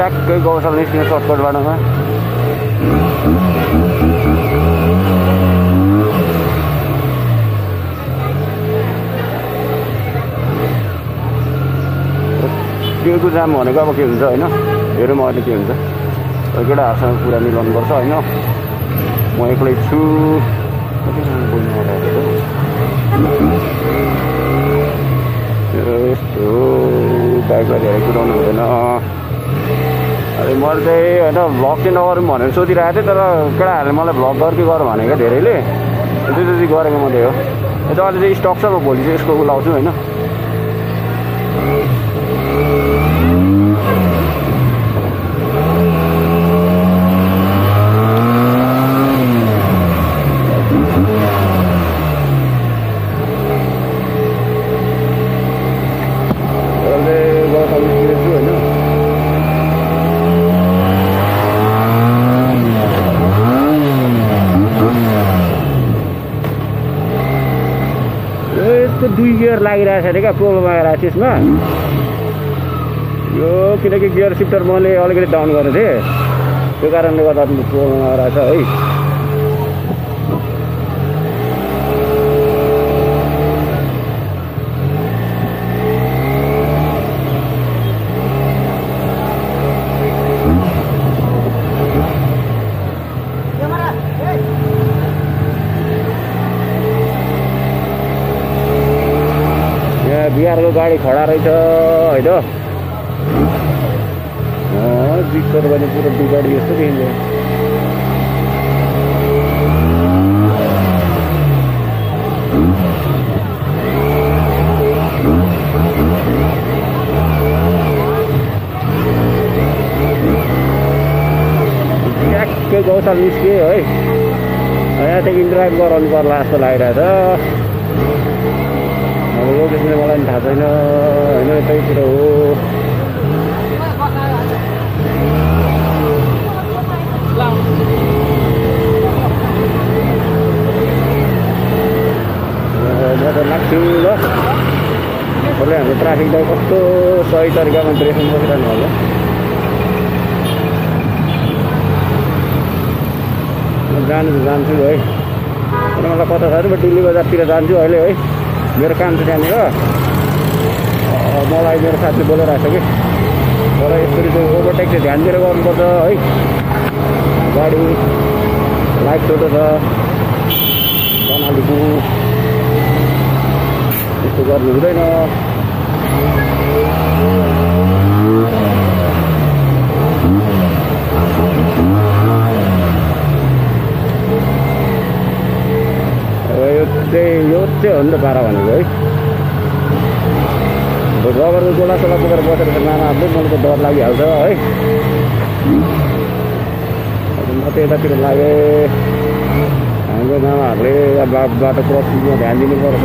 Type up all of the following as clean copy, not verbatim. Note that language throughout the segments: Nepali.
ट्याक्कै गौशाला निस्किने सर्टकट बाटोमा। त्यो जाम भनेको अब के हुन्छ होइन, हेरौँ अहिले के हुन्छ। केटाहरूसँग कुरा मिलाउनुपर्छ होइन। म एक्लै छु, यस्तो बाइकलाई धेरै कुदाउनु हुँदैन। अरे मैले चाहिँ होइन भ्लग चाहिँ नगरौँ भनेर सोधिरहेको थिएँ, तर केटाहरूले मलाई भ्लग गर कि गर भनेको धेरैले, त्यति गरेको मात्रै हो। यो त अहिले चाहिँ स्टक छ, भोलि चाहिँ यसको लाउँछु होइन। दुई गियर लागिरहेको छ क्या, प्रोब्लम आइरहेको छ यसमा यो, किनकि गियर सिफ्टर मैले अलिकति डाउन गरेको थिएँ, त्यो कारणले गर्दा प्रोब्लम आइरहेको छ है। बिहारको गाडी खडा रहेछ होइन, बिस्तर भने पुरो गाडी यस्तो देखिन्छ। ट्याक्कै गौशाला निस्क्यो है, यहाँदेखि ड्राइभ गराउनु पर्ला जस्तो लागिरहेछ। अब लोकेसन चाहिँ मलाई पनि थाहा छैन होइन, यतैतिर हो। म त लाग्छु ल, कसले हाम्रो ट्राफिकलाई कस्तो सही तरिकामा ड्रेसिङ बसिरहनु होला। जान्छु है, मलाई कता छ, म दिल्ली बजारतिर जान्छु अहिले है, मेरो काम छ त्यहाँनिर। मलाई मेरो साथीले बोलिरहेको छ कि तर यसरी चाहिँ ओभरटेक चाहिँ ध्यान दिएर गर्नुपर्छ है, गाडी लाइट छोटो छ बनालीको, यस्तो गर्नु हुँदैन। यो चाहिँ हो नि त पारा भनेको है। रबरको गोला सोला बोकेर बसेर नानाहरूले मलाई त डर लागिहाल्छ है। म त यतातिर लागेँ, हाम्रो नानाहरूले बाटो क्रसिङमा ध्यान दिनुपर्छ।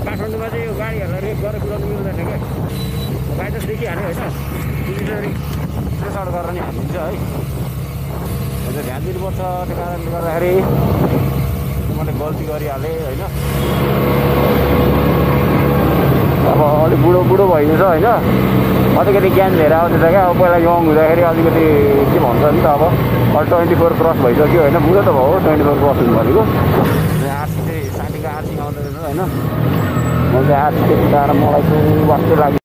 काठमाडौँमा चाहिँ यो गाडीहरूलाई रेप गरेर कुदाउनु मिल्दैन क्या, गाडी त देखिहाल्यो होइन, प्रेसर गरेर नि हालिदिन्छ है। ध्यान दिनुपर्छ, त्यो कारणले गर्दाखेरि मैले गल्ती गरिहालेँ होइन। अब अलिक बुढो भइन्छ होइन, अलिकति ज्ञान धेरै आउँदैछ क्या। अब पहिला यङ हुँदाखेरि अलिकति के भन्छ नि त, अब 24 क्रस भइसक्यो होइन, बुढो त भयो 24 क्रस हुनु भनेको। आरसी चाहिँ साथीको आरसी आउँदो रहेछ होइन, म चाहिँ आरसी त्यति मलाई चाहिँ वास्तै लाग्यो।